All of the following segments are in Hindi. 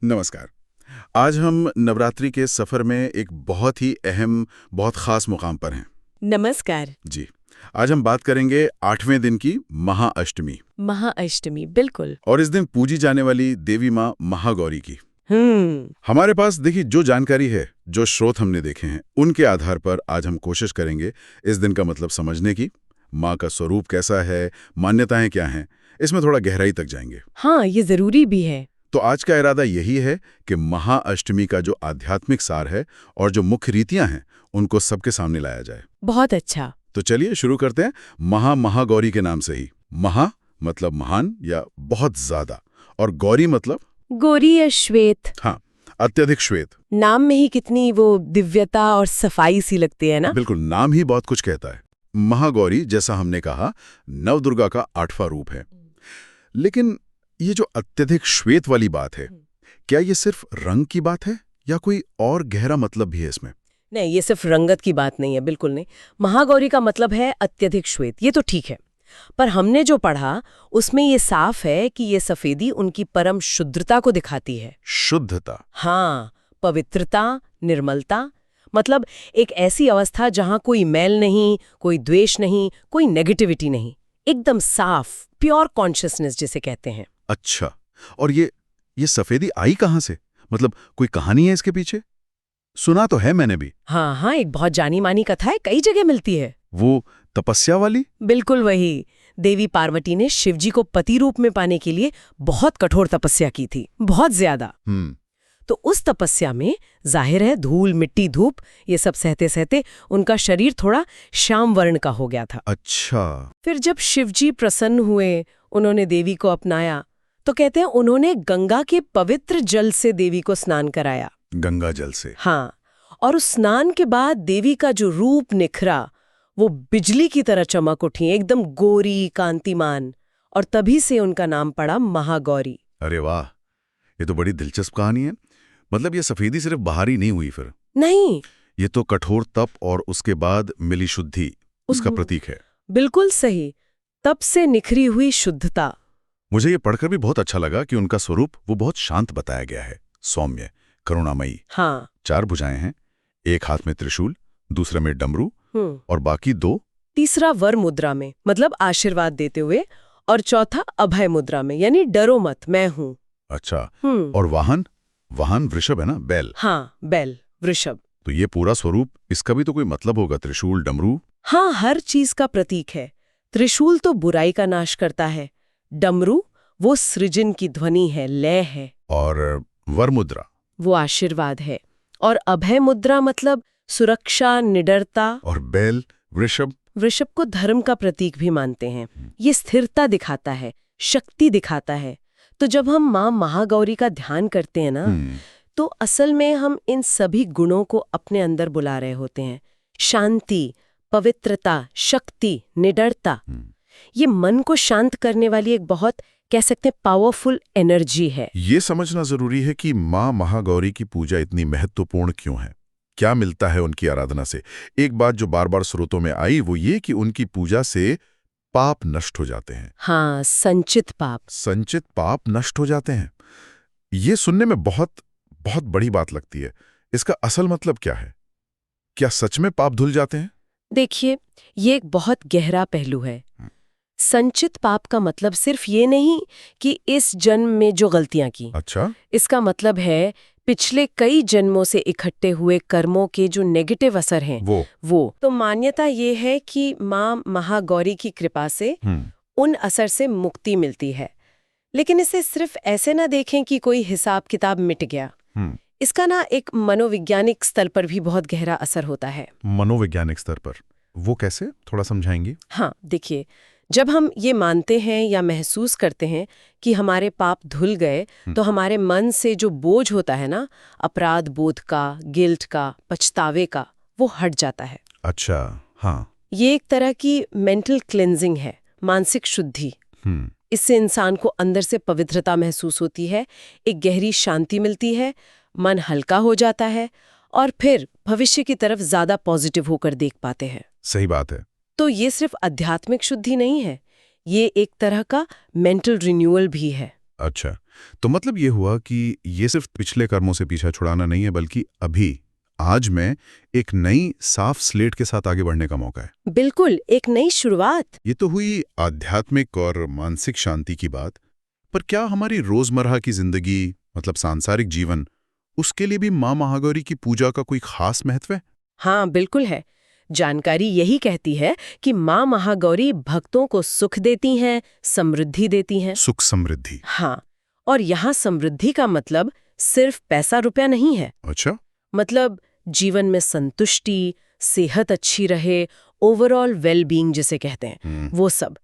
नमस्कार। आज हम नवरात्रि के सफर में एक बहुत ही अहम, बहुत खास मुकाम पर हैं। नमस्कार। जी, आज हम बात करेंगे 8वें दिन की महाअष्टमी महाअष्टमी, बिल्कुल। और इस दिन पूजी जाने वाली देवी माँ महागौरी की। हम्म। हमारे पास देखिए जो जानकारी है, जो स्रोत हमने देखे हैं, उनके आधार पर आज हम कोशिश करेंगे इस दिन का मतलब समझने की, माँ का स्वरूप कैसा है, मान्यताएं क्या हैं, इसमें थोड़ा गहराई तक जाएंगे। हाँ, ये जरूरी भी है। तो आज का इरादा यही है कि महाअष्टमी का जो आध्यात्मिक सार है और जो मुख्य रीतियां हैं, उनको सबके सामने लाया जाए। बहुत अच्छा। तो चलिए शुरू करते हैं महागौरी के नाम से ही। महा मतलब महान या बहुत ज्यादा, और गौरी मतलब गौरी या श्वेत। हाँ, अत्यधिक श्वेत। नाम में ही कितनी वो दिव्यता और सफाई सी लगती है ना। बिल्कुल, नाम ही बहुत कुछ कहता है। महागौरी, जैसा हमने कहा, नवदुर्गा का 8वां रूप है। लेकिन ये जो अत्यधिक श्वेत वाली बात है, क्या ये सिर्फ रंग की बात है या कोई और गहरा मतलब भी है इसमें? नहीं, ये सिर्फ रंगत की बात नहीं है, बिल्कुल नहीं। महागौरी का मतलब है अत्यधिक श्वेत, ये तो ठीक है। पर हमने जो पढ़ा उसमें ये साफ है कि ये सफेदी उनकी परम शुद्धता को दिखाती है। शुद्धता? हाँ, पवित्रता, निर्मलता, मतलब एक ऐसी अवस्था जहां कोई मैल नहीं, कोई द्वेष नहीं, कोई नेगेटिविटी नहीं, एकदम साफ, प्योर कॉन्शियसनेस जिसे कहते हैं। अच्छा, और ये सफेदी आई कहाँ से? मतलब कोई कहानी है इसके पीछे? सुना तो है मैंने भी। हाँ हाँ, एक बहुत जानी मानी कथा है, कई जगह मिलती है। वो तपस्या वाली? बिल्कुल वही। देवी पार्वती ने शिवजी को पति रूप में पाने के लिए बहुत कठोर तपस्या की थी, बहुत ज्यादा। तो उस तपस्या में जाहिर है धूल मिट्टी धूप ये सब सहते सहते उनका शरीर थोड़ा श्याम वर्ण का हो गया था। अच्छा। फिर जब शिवजी प्रसन्न हुए, उन्होंने देवी को अपनाया, तो कहते हैं उन्होंने गंगा के पवित्र जल से देवी को स्नान कराया। गंगा जल से? हाँ, और उस स्नान के बाद देवी का जो रूप निखरा, वो बिजली की तरह चमक उठी, एकदम गोरी कांतिमान, और तभी से उनका नाम पड़ा महागौरी। अरे वाह, ये तो बड़ी दिलचस्प कहानी है। मतलब ये सफेदी सिर्फ बाहरी नहीं हुई फिर? नहीं, ये तो कठोर तप और उसके बाद मिली शुद्धि, उसका प्रतीक है। बिल्कुल सही, तब से निखरी हुई शुद्धता। मुझे ये पढ़कर भी बहुत अच्छा लगा कि उनका स्वरूप वो बहुत शांत बताया गया है, सौम्य, करुणामयी। हाँ। 4 भुजाएं हैं, एक हाथ में त्रिशूल, दूसरे में डमरू, और बाकी 2। तीसरा वर मुद्रा में, मतलब आशीर्वाद देते हुए, और चौथा अभय मुद्रा में, यानी डरो मत, मैं हूँ। अच्छा, और वाहन वृषभ है ना, बैल? हाँ, बैल, वृषभ। तो ये पूरा स्वरूप, इसका भी तो कोई मतलब होगा, त्रिशूल, डमरू? हाँ, हर चीज का प्रतीक है। त्रिशूल तो बुराई का नाश करता है, डमरू वो सृजन की ध्वनि है, लय है, और वर मुद्रा वो आशीर्वाद है, और अभय मुद्रा मतलब सुरक्षा, निडरता। और बैल, वृषभ को धर्म का प्रतीक भी मानते हैं। ये स्थिरता दिखाता है, शक्ति दिखाता है। तो जब हम माँ महागौरी का ध्यान करते हैं ना, तो असल में हम इन सभी गुणों को अपने अंदर बुला रहे होते हैं। शांति, पवित्रता, शक्ति, निडरता। ये मन को शांत करने वाली एक बहुत, कह सकते हैं, पावरफुल एनर्जी है। ये समझना जरूरी है कि माँ महागौरी की पूजा इतनी महत्वपूर्ण क्यों है, क्या मिलता है उनकी आराधना से। एक बात जो बार बार स्रोतों में आई वो ये कि उनकी पूजा से पाप नष्ट हो जाते हैं। हाँ, संचित पाप नष्ट हो जाते हैं। ये सुनने में बहुत बहुत बड़ी बात लगती है। इसका असल मतलब क्या है? क्या सच में पाप धुल जाते हैं? देखिए, ये एक बहुत गहरा पहलू है। संचित पाप का मतलब सिर्फ ये नहीं कि इस जन्म में जो गलतियां की। अच्छा। इसका मतलब है पिछले कई जन्मों से इकट्ठे हुए कर्मों के जो नेगेटिव असर हैं, वो। तो मान्यता ये है कि माँ महागौरी की कृपा से उन असर से मुक्ति मिलती है। लेकिन इसे सिर्फ ऐसे ना देखें कि कोई हिसाब किताब मिट गया। इसका ना एक मनोवैज्ञानिक स्तर पर भी बहुत गहरा असर होता है। मनोवैज्ञानिक स्तर पर? वो कैसे, थोड़ा समझाएंगी? हाँ, देखिए, जब हम ये मानते हैं या महसूस करते हैं कि हमारे पाप धुल गए, तो हमारे मन से जो बोझ होता है ना, अपराध बोध का, गिल्ट का, पछतावे का, वो हट जाता है। अच्छा, हाँ। ये एक तरह की मेंटल क्लेंजिंग है, मानसिक शुद्धि। इससे इंसान को अंदर से पवित्रता महसूस होती है, एक गहरी शांति मिलती है, मन हल्का हो जाता है, और फिर भविष्य की तरफ ज्यादा पॉजिटिव होकर देख पाते हैं। सही बात है। तो ये सिर्फ आध्यात्मिक शुद्धि नहीं है, ये एक तरह का मेंटल रिन्यूअल भी है। अच्छा, तो मतलब ये हुआ कि ये सिर्फ पिछले कर्मों से पीछा छुड़ाना नहीं है, बल्कि अभी आज में एक नई साफ स्लेट के साथ आगे बढ़ने का मौका है। बिल्कुल, एक नई शुरुआत। ये तो हुई आध्यात्मिक और मानसिक शांति की बात, पर क्या हमारी रोजमर्रा की जिंदगी, मतलब सांसारिक जीवन, उसके लिए भी मां महागौरी की पूजा का कोई खास महत्व है? हाँ, बिल्कुल है। जानकारी यही कहती है कि माँ महागौरी भक्तों को सुख देती हैं, समृद्धि देती हैं। सुख समृद्धि। हाँ, और यहाँ समृद्धि का मतलब सिर्फ पैसा रुपया नहीं है। अच्छा। मतलब जीवन में संतुष्टि, सेहत अच्छी रहे, ओवरऑल वेल बीइंग जिसे कहते हैं, वो सब।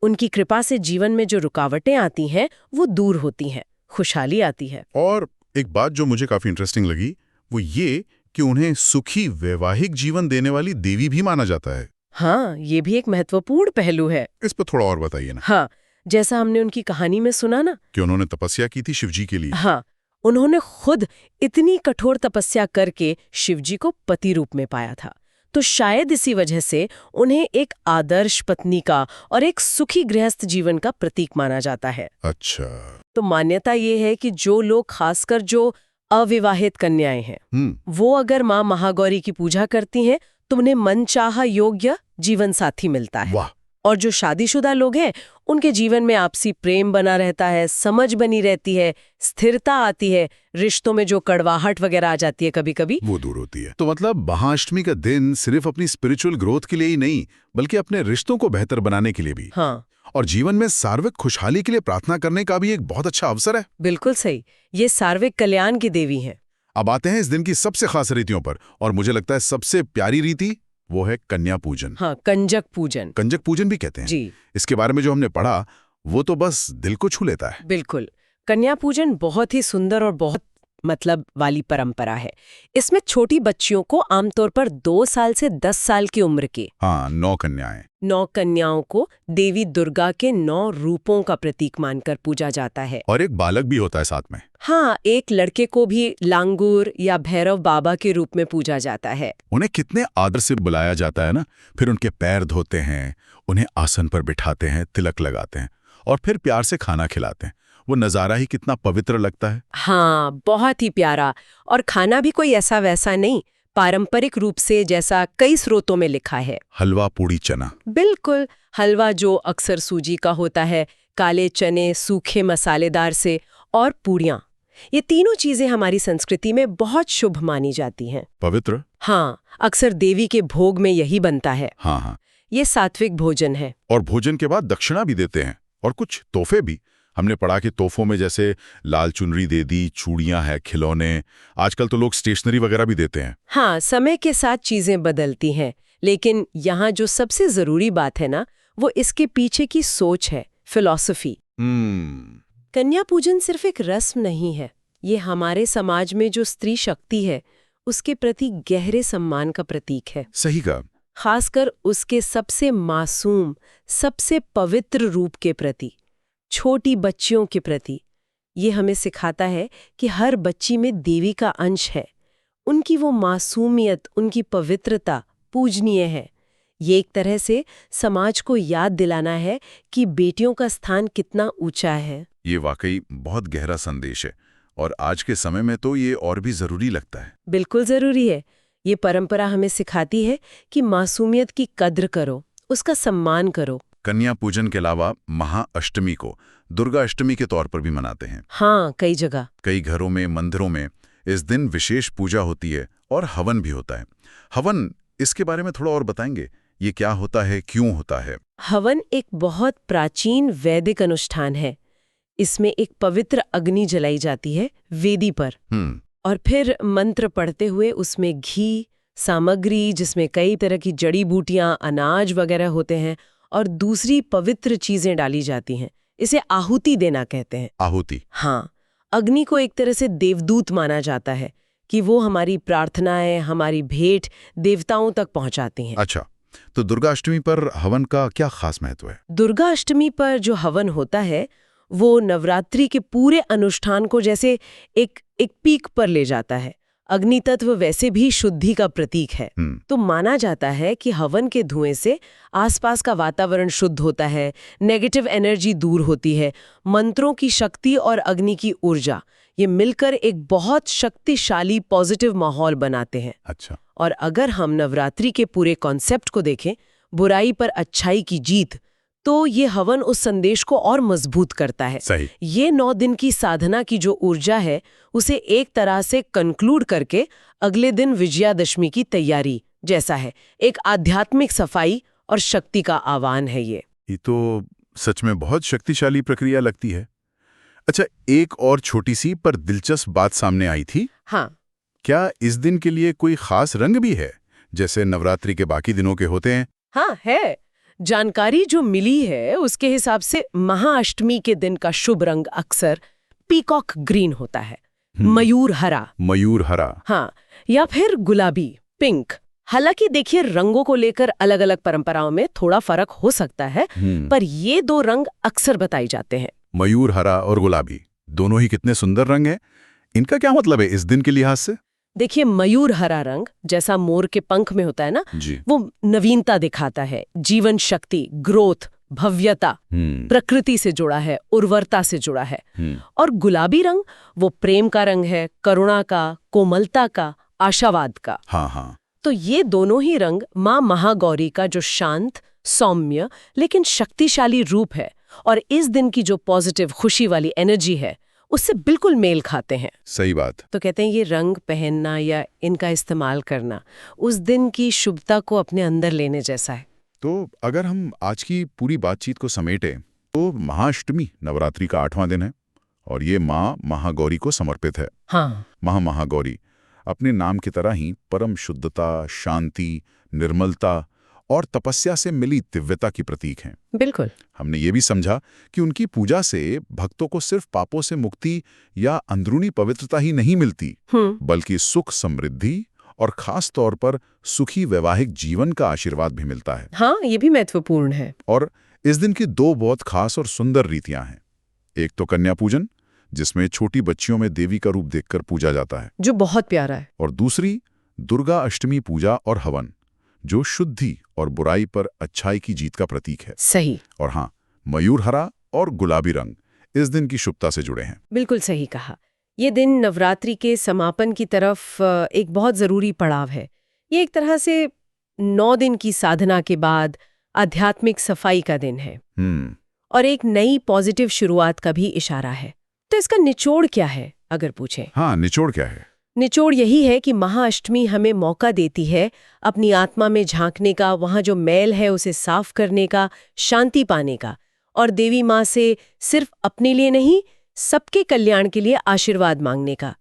उनकी कृपा से जीवन में जो रुकावटें आती हैं वो दूर होती हैं, खुशहाली आती है। और एक बात जो मुझे काफी इंटरेस्टिंग लगी वो ये कि उन्हें सुखी वैवाहिक जीवन देने वाली देवी भी माना जाता है। हाँ, ये भी एक महत्वपूर्ण पहलू है। इस पर थोड़ा और बताइए ना। हाँ, जैसा हमने उनकी कहानी में सुना ना कि उन्होंने तपस्या की थी शिवजी के लिए। हाँ, उन्होंने खुद इतनी कठोर तपस्या करके शिवजी को पति रूप में पाया था। तो शायद इसी वजह से उन्हें एक आदर्श पत्नी का और एक सुखी गृहस्थ जीवन का प्रतीक माना जाता है। अच्छा। तो मान्यता ये है कि जो लोग, खासकर जो अविवाहित कन्याएं हैं, वो अगर माँ महागौरी की पूजा करती हैं तो उन्हें मनचाहा योग्य जीवन साथी मिलता है। वाह। और जो शादीशुदा लोग हैं उनके जीवन में आपसी प्रेम बना रहता है, समझ बनी रहती है, स्थिरता आती है, रिश्तों में जो कड़वाहट वगैरह आ जाती है कभी कभी वो दूर होती है। तो मतलब महाअष्टमी का दिन सिर्फ अपनी स्पिरिचुअल ग्रोथ के लिए ही नहीं, बल्कि अपने रिश्तों को बेहतर बनाने के लिए भी। हाँ, और जीवन में सार्वत्रिक खुशहाली के लिए प्रार्थना करने का भी एक बहुत अच्छा अवसर है। बिल्कुल सही। ये सार्वत्रिक कल्याण की देवी हैं। अब आते हैं इस दिन की सबसे खास रीतियों पर, और मुझे लगता है सबसे प्यारी रीति वो है कन्या पूजन। हाँ, कंजक पूजन। कंजक पूजन भी कहते हैं जी। इसके बारे में जो हमने पढ़ा वो तो बस दिल को छू लेता है। बिल्कुल, कन्या पूजन बहुत ही सुंदर और बहुत मतलब वाली परंपरा है। इसमें छोटी बच्चियों को आमतौर पर 2 साल से 10 साल की उम्र के 9 कन्याएं 9 कन्याओं को देवी दुर्गा के 9 रूपों का प्रतीक मानकर पूजा जाता है। और एक बालक भी होता है साथ में। हाँ, एक लड़के को भी लांगूर या भैरव बाबा के रूप में पूजा जाता है। उन्हें कितने आदर से बुलाया जाता है ना। फिर उनके पैर धोते हैं, उन्हें आसन पर बिठाते हैं, तिलक लगाते हैं और फिर प्यार से खाना खिलाते हैं। वो नज़ारा ही कितना पवित्र लगता है। हाँ, बहुत ही प्यारा। और खाना भी कोई ऐसा वैसा नहीं, पारंपरिक रूप से जैसा कई स्रोतों में लिखा है। हलवा, पूड़ी, चना। बिल्कुल, हलवा जो अक्सर सूजी का होता है, काले चने सूखे मसालेदार से, और पूड़ियाँ। ये तीनों चीजें हमारी संस्कृति में बहुत शुभ मानी जाती हैं। पवित्र। हाँ, अक्सर देवी के भोग में यही बनता है। हाँ। ये सात्विक भोजन है। और भोजन के बाद दक्षिणा भी देते हैं और कुछ तोहफे भी। हमने पढ़ा कि तोहफों में जैसे लाल चुनरी दे दी, चूड़ियां हैं, खिलौने। आजकल तो लोग स्टेशनरी वगैरह भी देते हैं। हाँ, समय के साथ चीजें बदलती हैं, लेकिन यहाँ जो सबसे जरूरी बात है ना, वो इसके पीछे की सोच है, फिलॉसफी। कन्या पूजन सिर्फ एक रस्म नहीं है, ये हमारे समाज में जो स्त्री शक्ति है उसके प्रति गहरे सम्मान का प्रतीक है। सही कहा। खासकर उसके सबसे मासूम, सबसे पवित्र रूप के प्रति, छोटी बच्चियों के प्रति। ये हमें सिखाता है कि हर बच्ची में देवी का अंश है। उनकी वो मासूमियत, उनकी पवित्रता पूजनीय है। ये एक तरह से समाज को याद दिलाना है कि बेटियों का स्थान कितना ऊंचा है। ये वाकई बहुत गहरा संदेश है और आज के समय में तो ये और भी जरूरी लगता है। बिल्कुल जरूरी है। ये परंपरा हमें सिखाती है कि मासूमियत की कद्र करो, उसका सम्मान करो। कन्या पूजन के अलावा महाअष्टमी को दुर्गा अष्टमी के तौर पर भी मनाते हैं। हाँ, कई जगह, कई घरों में, मंदिरों में इस दिन विशेष पूजा होती है और हवन भी होता है। हवन, इसके बारे में थोड़ा और बताएंगे? ये क्या होता है, क्यों होता है? हवन एक बहुत प्राचीन वैदिक अनुष्ठान है। इसमें एक पवित्र अग्नि जलाई जाती है वेदी पर, और फिर मंत्र पढ़ते हुए उसमें घी, सामग्री जिसमें कई तरह की जड़ी बूटियां, अनाज वगैरह होते हैं, और दूसरी पवित्र चीजें डाली जाती हैं। इसे आहुति देना कहते हैं। आहुति? हाँ, अग्नि को एक तरह से देवदूत माना जाता है कि वो हमारी प्रार्थनाएं, हमारी भेंट देवताओं तक पहुंचाती हैं। अच्छा, तो दुर्गा अष्टमी पर हवन का क्या खास महत्व है? दुर्गा अष्टमी पर जो हवन होता है वो नवरात्रि के पूरे अनुष्ठान को जैसे एक पीक पर ले जाता है। अग्नि तत्व वैसे भी शुद्धि का प्रतीक है। तो माना जाता है कि हवन के धुएं से आसपास का वातावरण शुद्ध होता है, नेगेटिव एनर्जी दूर होती है, मंत्रों की शक्ति और अग्नि की ऊर्जा ये मिलकर एक बहुत शक्तिशाली पॉजिटिव माहौल बनाते हैं। अच्छा। और अगर हम नवरात्रि के पूरे कॉन्सेप्ट को देखें, बुराई पर अच्छाई की जीत, तो ये हवन उस संदेश को और मजबूत करता है। सही। ये 9 दिन की साधना की जो ऊर्जा है उसे एक तरह से कंक्लूड करके अगले दिन विजयादशमी की तैयारी जैसा है, एक आध्यात्मिक सफाई और शक्ति का आह्वान है ये तो सच में बहुत शक्तिशाली प्रक्रिया लगती है। अच्छा, एक और छोटी सी पर दिलचस्प बात सामने आई थी। हाँ, क्या इस दिन के लिए कोई खास रंग भी है, जैसे नवरात्रि के बाकी दिनों के होते हैं? हाँ है। जानकारी जो मिली है उसके हिसाब से महाअष्टमी के दिन का शुभ रंग अक्सर पीकॉक ग्रीन होता है, मयूर हरा। मयूर हरा। हाँ, या फिर गुलाबी, पिंक। हालांकि देखिए, रंगों को लेकर अलग अलग परंपराओं में थोड़ा फर्क हो सकता है, पर ये 2 रंग अक्सर बताए जाते हैं। मयूर हरा और गुलाबी दोनों ही कितने सुंदर रंग हैं। इनका क्या मतलब है इस दिन के लिहाज से? देखिए, मयूर हरा रंग जैसा मोर के पंख में होता है ना जी। वो नवीनता दिखाता है, जीवन शक्ति, ग्रोथ, भव्यता, प्रकृति से जुड़ा है, उर्वरता से जुड़ा है। और गुलाबी रंग वो प्रेम का रंग है, करुणा का, कोमलता का, आशावाद का। हाँ हाँ। तो ये दोनों ही रंग माँ महागौरी का जो शांत, सौम्य लेकिन शक्तिशाली रूप है और इस दिन की जो पॉजिटिव खुशी वाली एनर्जी है उससे बिल्कुल मेल खाते हैं। सही बात। तो कहते हैं ये रंग पहनना या इनका इस्तेमाल करना उस दिन की शुभता को अपने अंदर लेने जैसा है। तो अगर हम आज की पूरी बातचीत को समेटें तो महाअष्टमी नवरात्रि का 8वां दिन है और ये माँ महागौरी को समर्पित है। हाँ, महागौरी अपने नाम की तरह ही परम शुद्धता, शांति, निर्मलता और तपस्या से मिली दिव्यता की प्रतीक हैं। बिल्कुल। हमने ये भी समझा कि उनकी पूजा से भक्तों को सिर्फ पापों से मुक्ति या अंदरूनी पवित्रता ही नहीं मिलती, बल्कि सुख, समृद्धि और खास तौर पर सुखी वैवाहिक जीवन का आशीर्वाद भी मिलता है। हाँ, ये भी महत्वपूर्ण है। और इस दिन की 2 बहुत खास और सुंदर रीतियां हैं। एक तो कन्या पूजन, जिसमें छोटी बच्चियों में देवी का रूप देखकर पूजा जाता है, जो बहुत प्यारा है। और दूसरी दुर्गा अष्टमी पूजा और हवन, जो शुद्धि और बुराई पर अच्छाई की जीत का प्रतीक है। सही। और हाँ, मयूर हरा और गुलाबी रंग इस दिन की शुभता से जुड़े हैं। बिल्कुल सही कहा। ये दिन नवरात्रि के समापन की तरफ एक बहुत जरूरी पड़ाव है। ये एक तरह से 9 दिन की साधना के बाद आध्यात्मिक सफाई का दिन है और एक नई पॉजिटिव शुरुआत का भी इशारा है। तो इसका निचोड़ क्या है अगर पूछें? हाँ, निचोड़ क्या है? निचोड़ यही है कि महाअष्टमी हमें मौका देती है अपनी आत्मा में झांकने का, वहाँ जो मैल है उसे साफ करने का, शांति पाने का और देवी माँ से सिर्फ अपने लिए नहीं, सबके कल्याण के लिए आशीर्वाद मांगने का।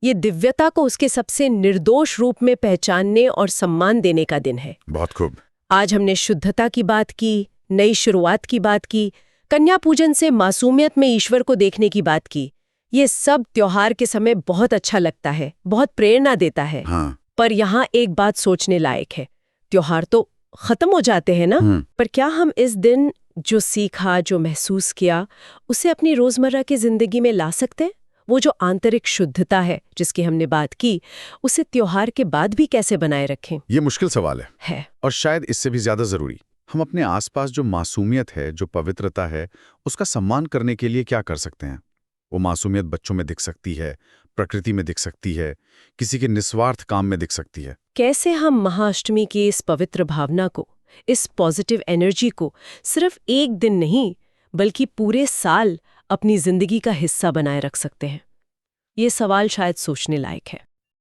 ये दिव्यता को उसके सबसे निर्दोष रूप में पहचानने और सम्मान देने का दिन है। बहुत खूब। आज हमने शुद्धता की बात की, नई शुरुआत की बात की, कन्या पूजन से मासूमियत में ईश्वर को देखने की बात की। ये सब त्योहार के समय बहुत अच्छा लगता है, बहुत प्रेरणा देता है। हाँ। पर यहाँ एक बात सोचने लायक है। त्योहार तो खत्म हो जाते हैं ना, पर क्या हम इस दिन जो सीखा, जो महसूस किया, उसे अपनी रोजमर्रा की जिंदगी में ला सकते हैं? वो जो आंतरिक शुद्धता है जिसकी हमने बात की, उसे त्योहार के बाद भी कैसे बनाए रखें? ये मुश्किल सवाल है। और शायद इससे भी ज्यादा जरूरी, हम अपने आसपास जो मासूमियत है, जो पवित्रता है, उसका सम्मान करने के लिए क्या कर सकते हैं? वो मासूमियत बच्चों में दिख सकती है, प्रकृति में दिख सकती है, किसी के निस्वार्थ काम में दिख सकती है। कैसे हम महाअष्टमी की इस पवित्र भावना को, इस पॉजिटिव एनर्जी को सिर्फ एक दिन नहीं बल्कि पूरे साल अपनी जिंदगी का हिस्सा बनाए रख सकते हैं? ये सवाल शायद सोचने लायक है।